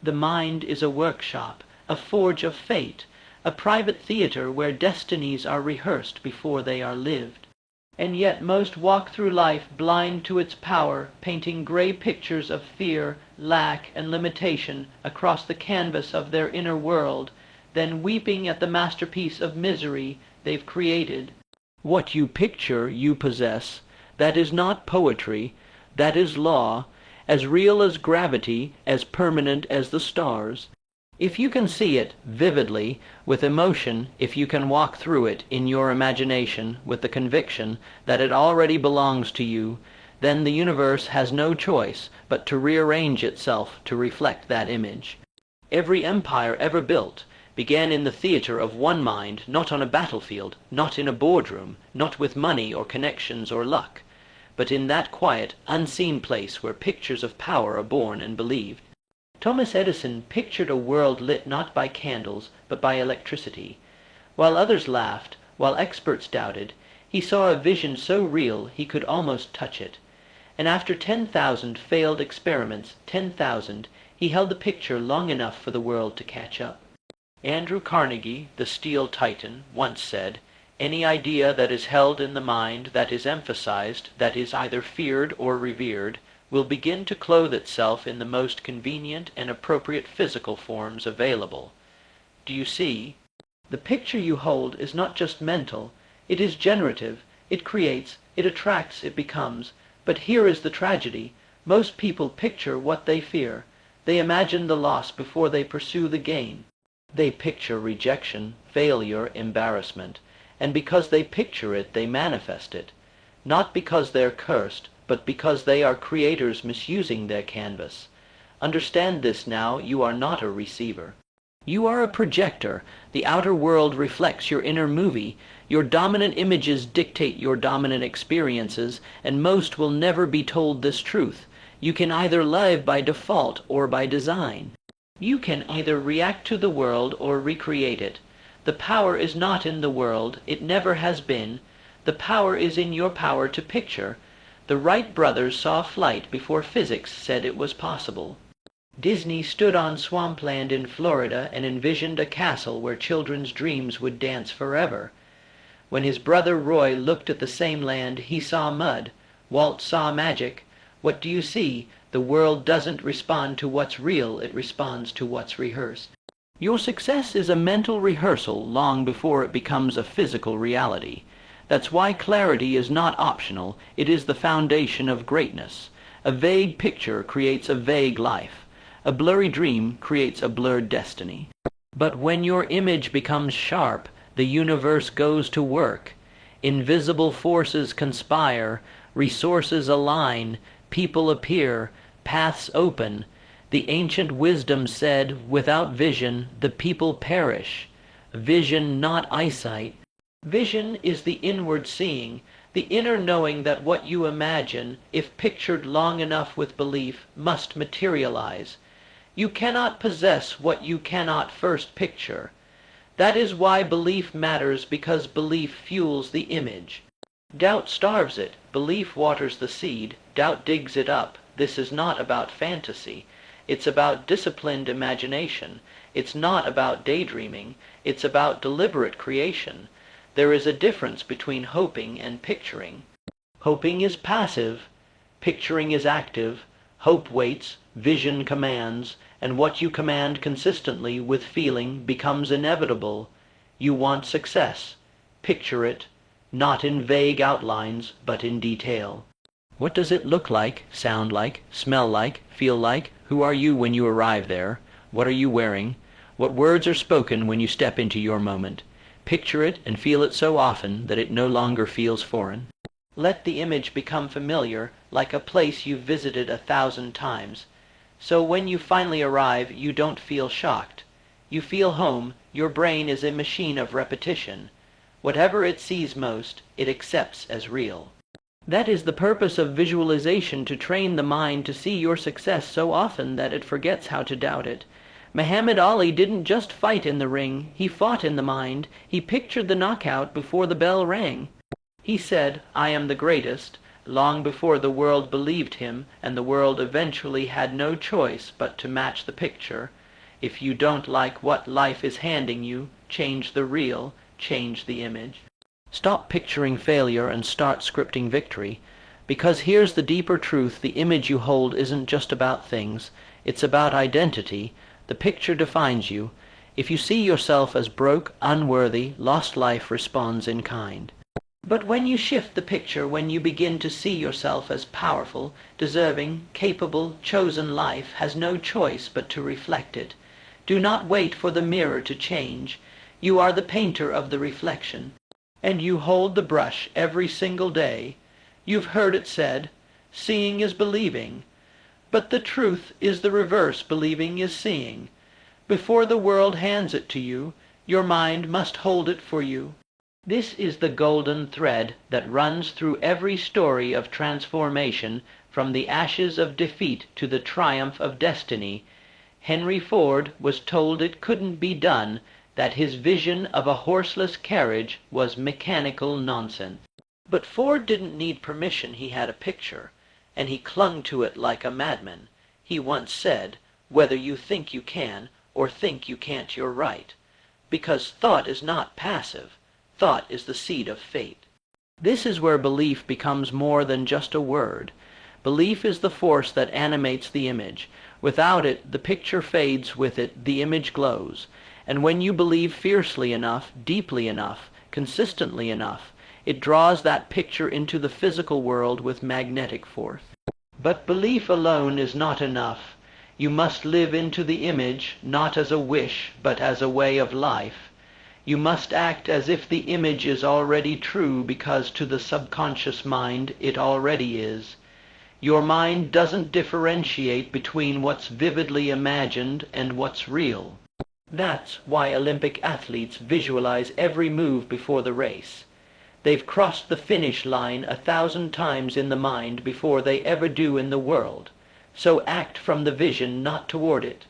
The mind is a workshop, a forge of fate, a private theatre where destinies are rehearsed before they are lived. And yet most walk through life blind to its power, painting grey pictures of fear, lack, and limitation across the canvas of their inner world, then weeping at the masterpiece of misery they've created. What you picture you possess. That is not poetry, that is law, as real as gravity, as permanent as the stars. If you can see it vividly, with emotion, if you can walk through it in your imagination with the conviction that it already belongs to you, then the universe has no choice but to rearrange itself to reflect that image. Every empire ever built began in the theatre of one mind, not on a battlefield, not in a boardroom, not with money or connections or luck, but in that quiet, unseen place where pictures of power are born and believed. Thomas Edison pictured a world lit not by candles, but by electricity. While others laughed, while experts doubted, he saw a vision so real he could almost touch it. And after 10,000 failed experiments, 10,000, he held the picture long enough for the world to catch up. Andrew Carnegie, the steel titan, once said, "Any idea that is held in the mind, that is emphasized, that is either feared or revered, will begin to clothe itself in the most convenient and appropriate physical forms available." Do you see? The picture you hold is not just mental, it is generative, it creates, it attracts, it becomes. But here is the tragedy. Most people picture what they fear. They imagine the loss before they pursue the gain. They picture rejection, failure, embarrassment, and because they picture it, they manifest it. Not because they're cursed, but because they are creators misusing their canvas. Understand this now, you are not a receiver. You are a projector. The outer world reflects your inner movie. Your dominant images dictate your dominant experiences, and most will never be told this truth. You can either live by default or by design. You can either react to the world or recreate it. The power is not in the world, it never has been. The power is in your power to picture. The Wright brothers saw flight before physics said it was possible. Disney stood on swampland in Florida and envisioned a castle where children's dreams would dance forever. When his brother Roy looked at the same land, he saw mud. Walt saw magic. What do you see? The world doesn't respond to what's real, it responds to what's rehearsed. Your success is a mental rehearsal long before it becomes a physical reality. That's why clarity is not optional, it is the foundation of greatness. A vague picture creates a vague life. A blurry dream creates a blurred destiny. But when your image becomes sharp, the universe goes to work. Invisible forces conspire, resources align, people appear, paths open. The ancient wisdom said, without vision, the people perish. Vision, not eyesight. Vision is the inward seeing, the inner knowing that what you imagine, if pictured long enough with belief, must materialize. You cannot possess what you cannot first picture. That is why belief matters, because belief fuels the image. Doubt starves it, belief waters the seed, doubt digs it up. This is not about fantasy. It's about disciplined imagination. It's not about daydreaming. It's about deliberate creation. There is a difference between hoping and picturing. Hoping is passive. Picturing is active. Hope waits, vision commands, and what you command consistently with feeling becomes inevitable. You want success. Picture it, not in vague outlines, but in detail. What does it look like, sound like, smell like, feel like? Who are you when you arrive there? What are you wearing? What words are spoken when you step into your moment? Picture it and feel it so often that it no longer feels foreign. Let the image become familiar, like a place you've visited 1,000 times. So when you finally arrive, you don't feel shocked. You feel home. Your brain is a machine of repetition. Whatever it sees most, it accepts as real. That is the purpose of visualization, to train the mind to see your success so often that it forgets how to doubt it. Muhammad Ali didn't just fight in the ring, he fought in the mind. He pictured the knockout before the bell rang. He said, "I am the greatest," long before the world believed him, and the world eventually had no choice but to match the picture. If you don't like what life is handing you, change the reel, change the image. Stop picturing failure and start scripting victory. Because here's the deeper truth: the image you hold isn't just about things, it's about identity. The picture defines you. If you see yourself as broke, unworthy, lost, life responds in kind. But when you shift the picture, when you begin to see yourself as powerful, deserving, capable, chosen, life has no choice but to reflect it. Do not wait for the mirror to change. You are the painter of the reflection, and you hold the brush every single day. You've heard it said, seeing is believing. But the truth is the reverse: believing is seeing. Before the world hands it to you, your mind must hold it for you. This is the golden thread that runs through every story of transformation, from the ashes of defeat to the triumph of destiny. Henry Ford was told it couldn't be done, that his vision of a horseless carriage was mechanical nonsense. But Ford didn't need permission. He had a picture, and he clung to it like a madman. He once said, "Whether you think you can or think you can't, you're right." Because thought is not passive. Thought is the seed of fate. This is where belief becomes more than just a word. Belief is the force that animates the image. Without it, the picture fades; with it, the image glows. And when you believe fiercely enough, deeply enough, consistently enough, it draws that picture into the physical world with magnetic force. But belief alone is not enough. You must live into the image, not as a wish, but as a way of life. You must act as if the image is already true, because to the subconscious mind it already is. Your mind doesn't differentiate between what's vividly imagined and what's real. That's why Olympic athletes visualize every move before the race. They've crossed the finish line 1,000 times in the mind before they ever do in the world. So act from the vision, not toward it.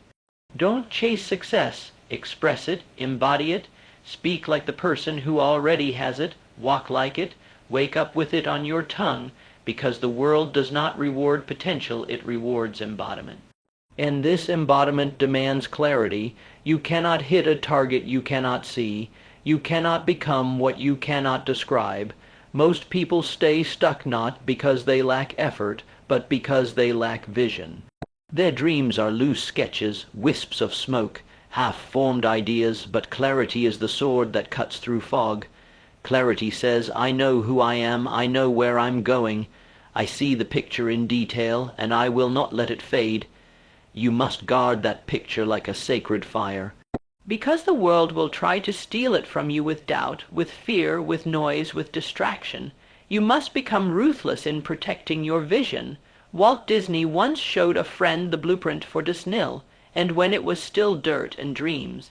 Don't chase success. Express it, embody it, speak like the person who already has it, walk like it, wake up with it on your tongue, because the world does not reward potential, it rewards embodiment. And this embodiment demands clarity. You cannot hit a target you cannot see. You cannot become what you cannot describe. Most people stay stuck not because they lack effort, but because they lack vision. Their dreams are loose sketches, wisps of smoke, half-formed ideas, but clarity is the sword that cuts through fog. Clarity says, I know who I am, I know where I'm going. I see the picture in detail, and I will not let it fade. You must guard that picture like a sacred fire. Because the world will try to steal it from you with doubt, with fear, with noise, with distraction. You must become ruthless in protecting your vision. Walt Disney once showed a friend the blueprint for Disney, and when it was still dirt and dreams,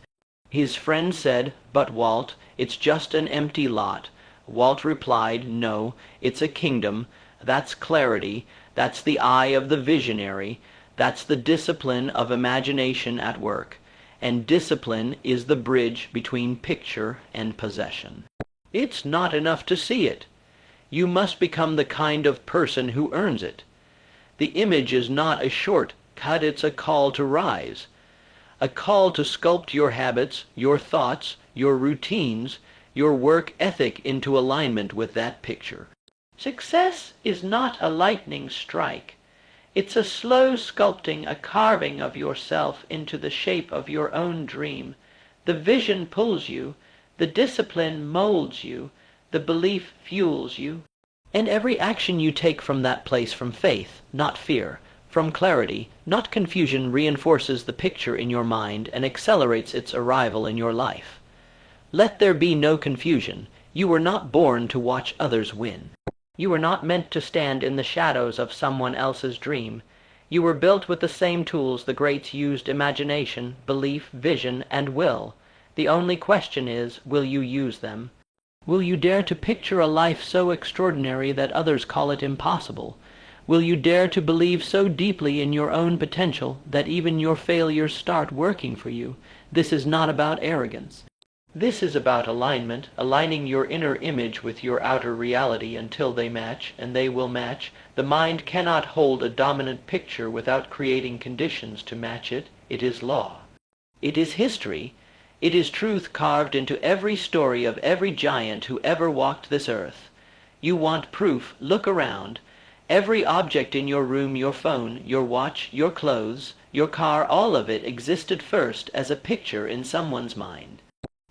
his friend said, "But Walt, it's just an empty lot." Walt replied, "No, it's a kingdom. That's clarity. That's the eye of the visionary. That's the discipline of imagination at work. And discipline is the bridge between picture and possession." It's not enough to see it. You must become the kind of person who earns it. The image is not a shortcut, it's a call to rise. A call to sculpt your habits, your thoughts, your routines, your work ethic into alignment with that picture. Success is not a lightning strike. It's a slow sculpting, a carving of yourself into the shape of your own dream. The vision pulls you, the discipline molds you, the belief fuels you. And every action you take from that place, from faith, not fear, from clarity, not confusion, reinforces the picture in your mind and accelerates its arrival in your life. Let there be no confusion. You were not born to watch others win. You were not meant to stand in the shadows of someone else's dream. You were built with the same tools the greats used: imagination, belief, vision, and will. The only question is, will you use them? Will you dare to picture a life so extraordinary that others call it impossible? Will you dare to believe so deeply in your own potential that even your failures start working for you? This is not about arrogance. This is about alignment, aligning your inner image with your outer reality until they match, and they will match. The mind cannot hold a dominant picture without creating conditions to match it. It is law. It is history. It is truth carved into every story of every giant who ever walked this earth. You want proof? Look around. Every object in your room, your phone, your watch, your clothes, your car, all of it existed first as a picture in someone's mind.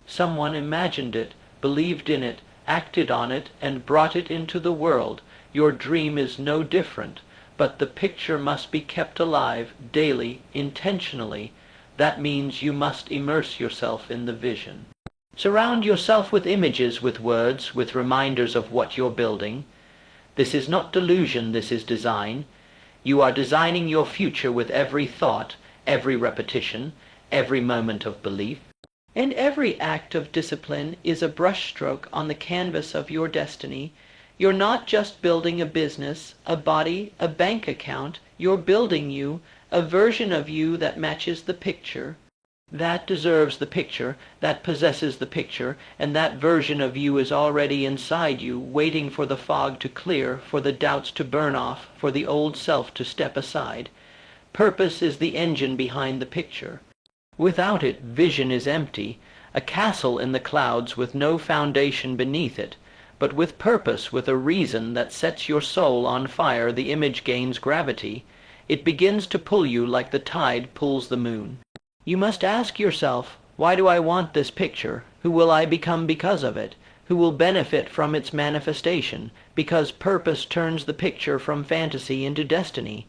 Someone imagined it, believed in it, acted on it, and brought it into the world. Your dream is no different, but the picture must be kept alive daily, intentionally. That means you must immerse yourself in the vision. Surround yourself with images, with words, with reminders of what you're building. This is not delusion, this is design. You are designing your future with every thought, every repetition, every moment of belief. And every act of discipline is a brushstroke on the canvas of your destiny. You're not just building a business, a body, a bank account. You're building you, a version of you that matches the picture. That deserves the picture, that possesses the picture, and that version of you is already inside you, waiting for the fog to clear, for the doubts to burn off, for the old self to step aside. Purpose is the engine behind the picture. Without it, vision is empty, a castle in the clouds with no foundation beneath it. But with purpose, with a reason that sets your soul on fire, the image gains gravity. It begins to pull you like the tide pulls the moon. You must ask yourself, why do I want this picture? Who will I become because of it? Who will benefit from its manifestation? Because purpose turns the picture from fantasy into destiny.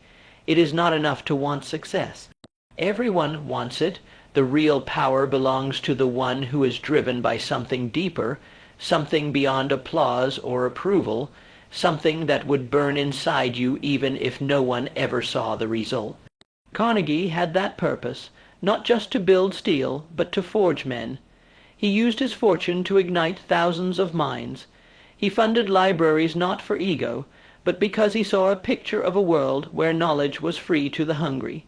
It is not enough to want success. Everyone wants it. The real power belongs to the one who is driven by something deeper, something beyond applause or approval, something that would burn inside you even if no one ever saw the result. Carnegie had that purpose, not just to build steel, but to forge men. He used his fortune to ignite thousands of minds. He funded libraries not for ego, but because he saw a picture of a world where knowledge was free to the hungry.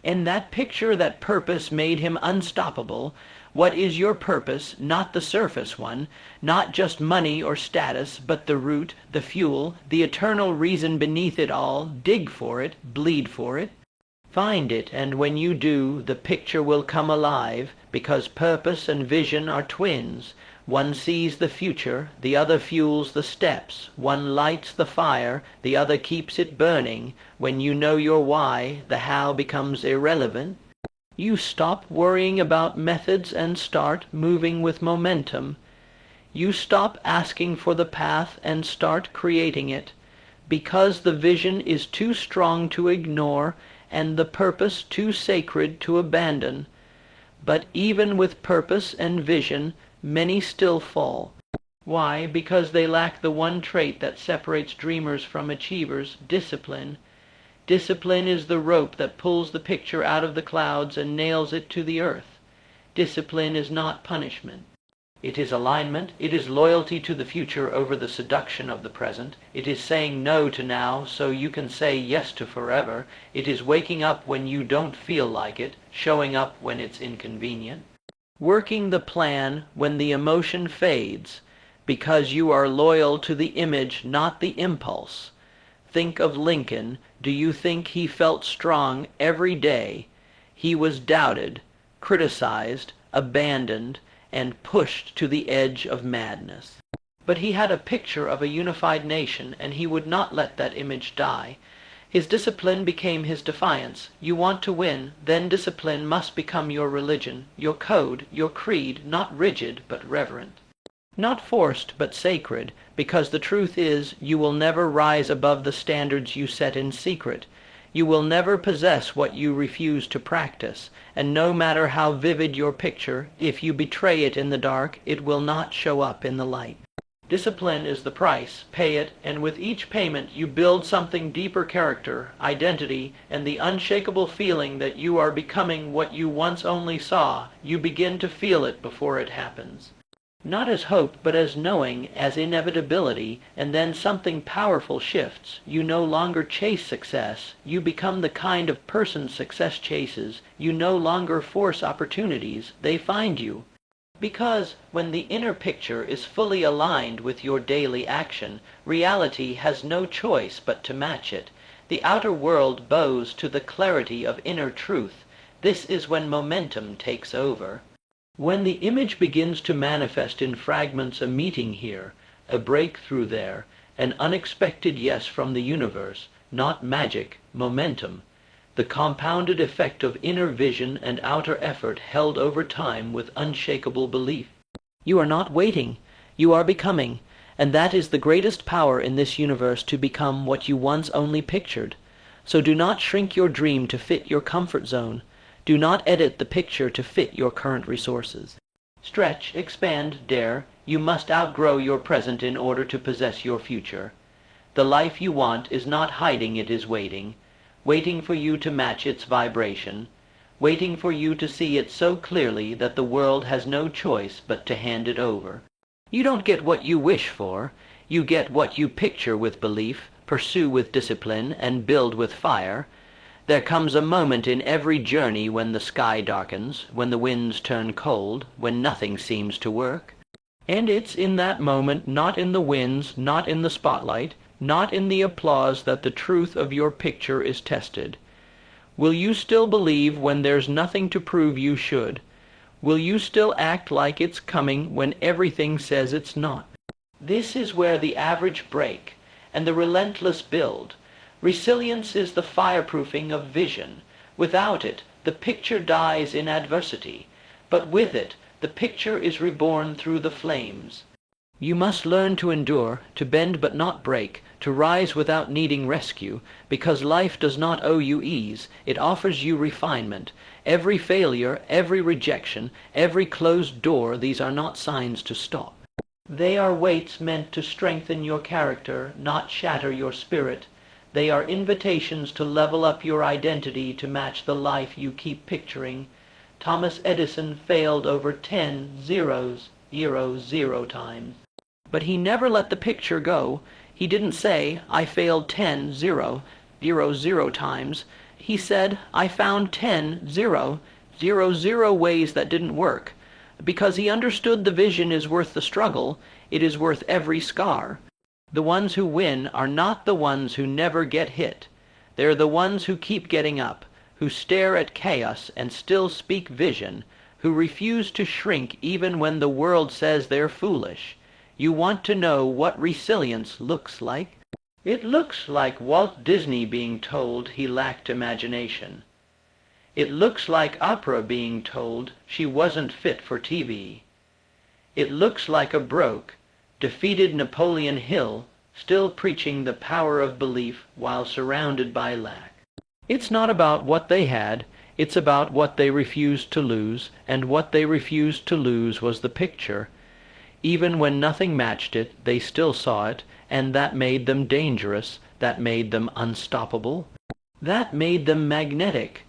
And that picture, that purpose, made him unstoppable. What is your purpose? Not the surface one, not just money or status, but the root, the fuel, the eternal reason beneath it all. Dig for it, bleed for it. Find it, and when you do, the picture will come alive, because purpose and vision are twins. One sees the future, the other fuels the steps. One lights the fire, the other keeps it burning. When you know your why, the how becomes irrelevant. You stop worrying about methods and start moving with momentum. You stop asking for the path and start creating it, because the vision is too strong to ignore and the purpose too sacred to abandon. But even with purpose and vision, many still fall. Why? Because they lack the one trait that separates dreamers from achievers: discipline. Discipline is the rope that pulls the picture out of the clouds and nails it to the earth. Discipline is not punishment. It is alignment. It is loyalty to the future over the seduction of the present. It is saying no to now so you can say yes to forever. It is waking up when you don't feel like it, showing up when it's inconvenient. Working the plan when the emotion fades, because you are loyal to the image, not the impulse. Think of Lincoln. Do you think he felt strong every day? He was doubted, criticized, abandoned, and pushed to the edge of madness. But he had a picture of a unified nation, and he would not let that image die. His discipline became his defiance. You want to win, then discipline must become your religion, your code, your creed, not rigid but reverent. Not forced but sacred, because the truth is you will never rise above the standards you set in secret. You will never possess what you refuse to practice, and no matter how vivid your picture, if you betray it in the dark, it will not show up in the light. Discipline is the price. Pay it, and with each payment you build something deeper: character, identity, and the unshakable feeling that you are becoming what you once only saw. You begin to feel it before it happens. Not as hope, but as knowing, as inevitability, and then something powerful shifts. You no longer chase success. You become the kind of person success chases. You no longer force opportunities. They find you. Because when the inner picture is fully aligned with your daily action, reality has no choice but to match it. The outer world bows to the clarity of inner truth. This is when momentum takes over. When the image begins to manifest in fragments, a meeting here, a breakthrough there, an unexpected yes from the universe, not magic, momentum, the compounded effect of inner vision and outer effort held over time with unshakable belief. You are not waiting, you are becoming, and that is the greatest power in this universe, to become what you once only pictured. So do not shrink your dream to fit your comfort zone. Do not edit the picture to fit your current resources. Stretch, expand, dare. You must outgrow your present in order to possess your future. The life you want is not hiding, it is waiting. Waiting for you to match its vibration, waiting for you to see it so clearly that the world has no choice but to hand it over. You don't get what you wish for, you get what you picture with belief, pursue with discipline, and build with fire. There comes a moment in every journey when the sky darkens, when the winds turn cold, when nothing seems to work. And it's in that moment, not in the winds, not in the spotlight, not in the applause, that the truth of your picture is tested. Will you still believe when there's nothing to prove you should? Will you still act like it's coming when everything says it's not? This is where the average break and the relentless build. Resilience is the fireproofing of vision. Without it, the picture dies in adversity, but with it, the picture is reborn through the flames. You must learn to endure, to bend but not break, to rise without needing rescue, because life does not owe you ease, it offers you refinement. Every failure, every rejection, every closed door, these are not signs to stop. They are weights meant to strengthen your character, not shatter your spirit. They are invitations to level up your identity to match the life you keep picturing. Thomas Edison failed over 10 zeros, 0 times. But he never let the picture go. He didn't say, I failed 10 0 times. He said, I found 10 0 ways that didn't work. Because he understood the vision is worth the struggle, it is worth every scar. The ones who win are not the ones who never get hit. They're the ones who keep getting up, who stare at chaos and still speak vision, who refuse to shrink even when the world says they're foolish. You want to know what resilience looks like? It looks like Walt Disney being told he lacked imagination. It looks like Oprah being told she wasn't fit for TV. It looks like a broke, defeated Napoleon Hill still preaching the power of belief while surrounded by lack. It's not about what they had, it's about what they refused to lose, and what they refused to lose was the picture. Even when nothing matched it, they still saw it, and that made them dangerous, that made them unstoppable, that made them magnetic.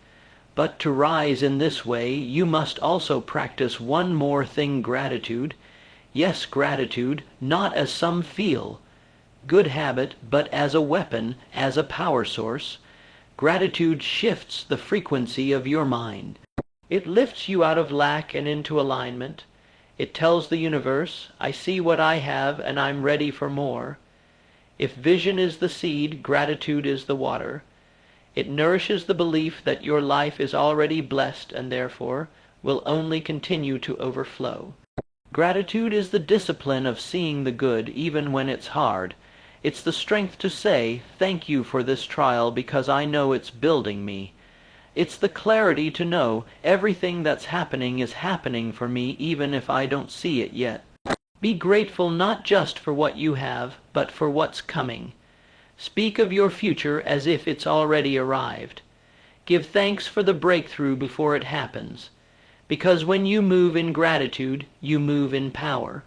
But to rise in this way, you must also practice one more thing: gratitude. Yes, gratitude, not as some feel, good habit, but as a weapon, as a power source. Gratitude shifts the frequency of your mind. It lifts you out of lack and into alignment. It tells the universe, I see what I have and I'm ready for more. If vision is the seed, gratitude is the water. It nourishes the belief that your life is already blessed and therefore will only continue to overflow. Gratitude is the discipline of seeing the good even when it's hard. It's the strength to say, thank you for this trial because I know it's building me. It's the clarity to know everything that's happening is happening for me even if I don't see it yet. Be grateful not just for what you have, but for what's coming. Speak of your future as if it's already arrived. Give thanks for the breakthrough before it happens. Because when you move in gratitude, you move in power.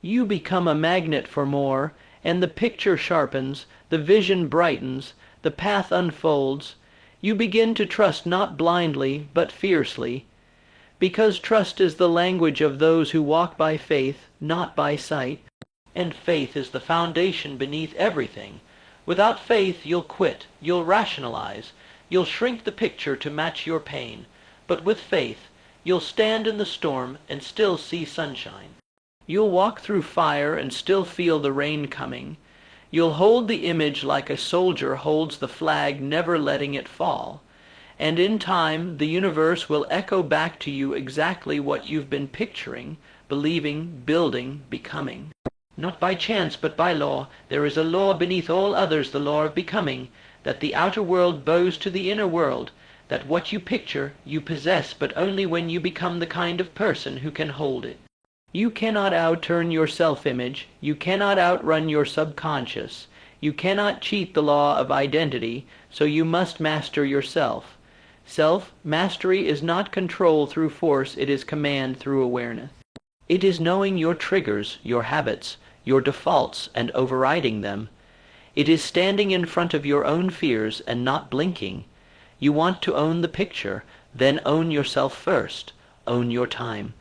You become a magnet for more, and the picture sharpens, the vision brightens, the path unfolds. You begin to trust not blindly, but fiercely. Because trust is the language of those who walk by faith, not by sight. And faith is the foundation beneath everything. Without faith, you'll quit, you'll rationalize, you'll shrink the picture to match your pain. But with faith, You'll stand in the storm and still see sunshine. You'll walk through fire and still feel the rain coming. You'll hold the image like a soldier holds the flag, never letting it fall. And in time, the universe will echo back to you exactly what you've been picturing, believing, building, becoming. Not by chance, but by law. There is a law beneath all others, the law of becoming, that the outer world bows to the inner world, that what you picture, you possess, but only when you become the kind of person who can hold it. You cannot outturn your self-image. You cannot outrun your subconscious. You cannot cheat the law of identity, so you must master yourself. Self-mastery is not control through force, it is command through awareness. It is knowing your triggers, your habits, your defaults, and overriding them. It is standing in front of your own fears and not blinking. You want to own the picture, then own yourself first. Own your time.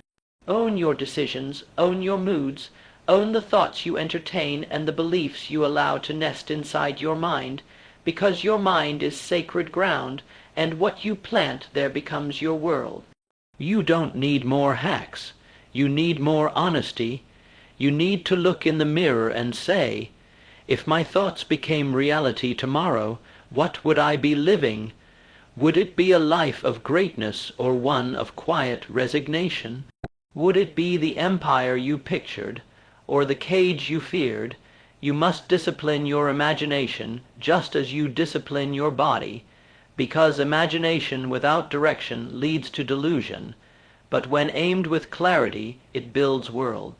Own your decisions, own your moods, own the thoughts you entertain and the beliefs you allow to nest inside your mind, because your mind is sacred ground, and what you plant there becomes your world. You don't need more hacks. You need more honesty. You need to look in the mirror and say, if my thoughts became reality tomorrow, what would I be living? Would it be a life of greatness or one of quiet resignation? Would it be the empire you pictured, or the cage you feared? You must discipline your imagination just as you discipline your body, because imagination without direction leads to delusion, but when aimed with clarity, it builds worlds.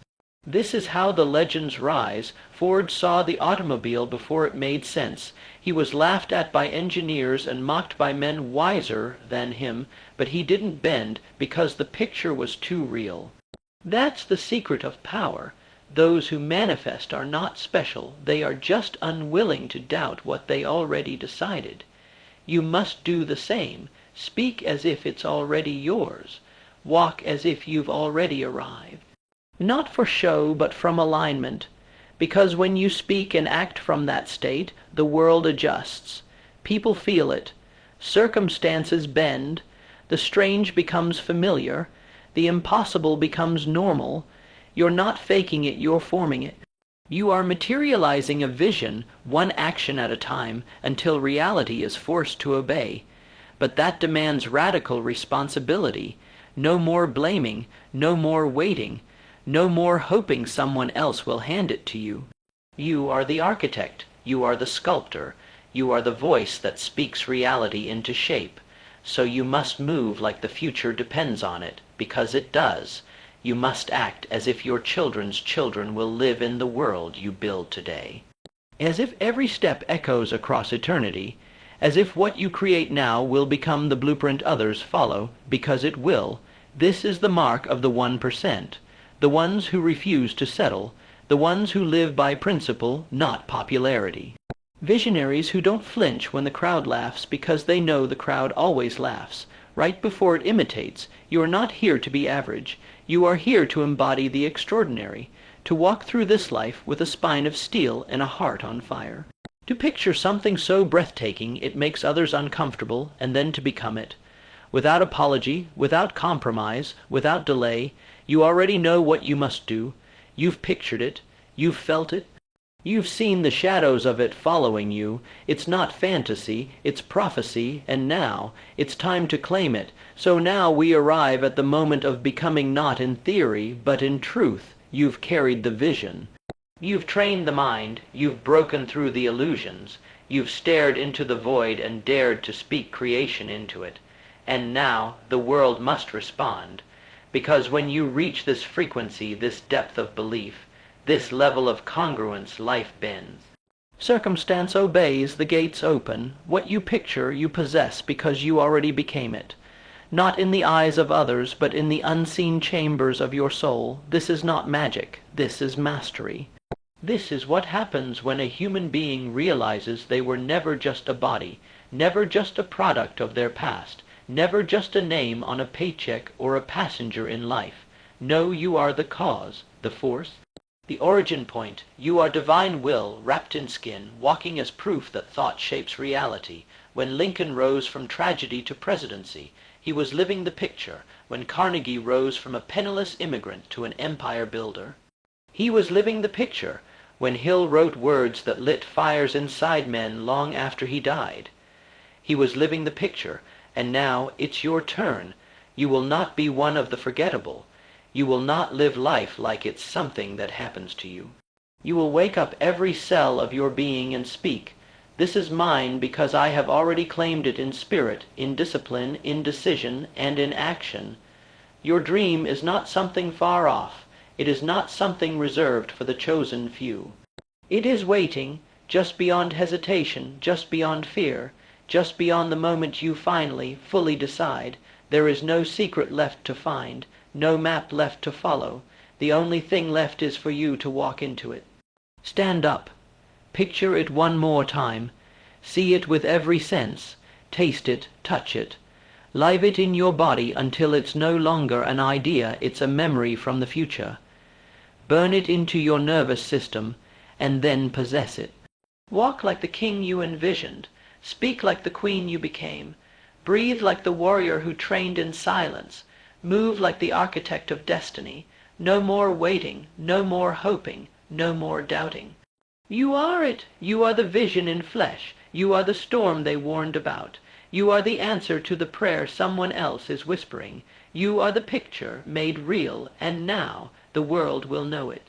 This is how the legends rise. Ford saw the automobile before it made sense. He was laughed at by engineers and mocked by men wiser than him, but he didn't bend because the picture was too real. That's the secret of power. Those who manifest are not special. They are just unwilling to doubt what they already decided. You must do the same. Speak as if it's already yours. Walk as if you've already arrived. Not for show, but from alignment. Because when you speak and act from that state, the world adjusts. People feel it. Circumstances bend. The strange becomes familiar. The impossible becomes normal. You're not faking it, you're forming it. You are materializing a vision, one action at a time, until reality is forced to obey. But that demands radical responsibility. No more blaming, no more waiting. No more hoping someone else will hand it to you. You are the architect. You are the sculptor. You are the voice that speaks reality into shape. So you must move like the future depends on it, because it does. You must act as if your children's children will live in the world you build today. As if every step echoes across eternity, as if what you create now will become the blueprint others follow, because it will. This is the mark of the 1%. The ones who refuse to settle, the ones who live by principle, not popularity. Visionaries who don't flinch when the crowd laughs because they know the crowd always laughs. Right before it imitates, you are not here to be average. You are here to embody the extraordinary, to walk through this life with a spine of steel and a heart on fire. To picture something so breathtaking it makes others uncomfortable, and then to become it. Without apology, without compromise, without delay, you already know what you must do. You've pictured it. You've felt it. You've seen the shadows of it following you. It's not fantasy, it's prophecy, and now it's time to claim it. So now we arrive at the moment of becoming, not in theory, but in truth. You've carried the vision. You've trained the mind. You've broken through the illusions. You've stared into the void and dared to speak creation into it. And now the world must respond. Because when you reach this frequency, this depth of belief, this level of congruence, life bends. Circumstance obeys, the gates open. What you picture, you possess because you already became it. Not in the eyes of others, but in the unseen chambers of your soul. This is not magic. This is mastery. This is what happens when a human being realizes they were never just a body, never just a product of their past, never just a name on a paycheck or a passenger in life. No, you are the cause, the force, the origin point. You are divine will wrapped in skin, walking as proof that thought shapes reality, when Lincoln rose from tragedy to presidency. He was living the picture when Carnegie rose from a penniless immigrant to an empire builder. He was living the picture when Hill wrote words that lit fires inside men long after he died. He was living the picture, and now it's your turn. You will not be one of the forgettable. You will not live life like it's something that happens to you. You will wake up every cell of your being and speak, "This is mine because I have already claimed it in spirit, in discipline, in decision, and in action." Your dream is not something far off. It is not something reserved for the chosen few. It is waiting, just beyond hesitation, just beyond fear, just beyond the moment you finally, fully decide. There is no secret left to find, no map left to follow. The only thing left is for you to walk into it. Stand up. Picture it one more time. See it with every sense. Taste it, touch it. Live it in your body until it's no longer an idea, it's a memory from the future. Burn it into your nervous system, and then possess it. Walk like the king you envisioned. Speak like the queen you became. Breathe like the warrior who trained in silence. Move like the architect of destiny. No more waiting, no more hoping, no more doubting. You are it. You are the vision in flesh. You are the storm they warned about. You are the answer to the prayer someone else is whispering. You are the picture made real, and now the world will know it.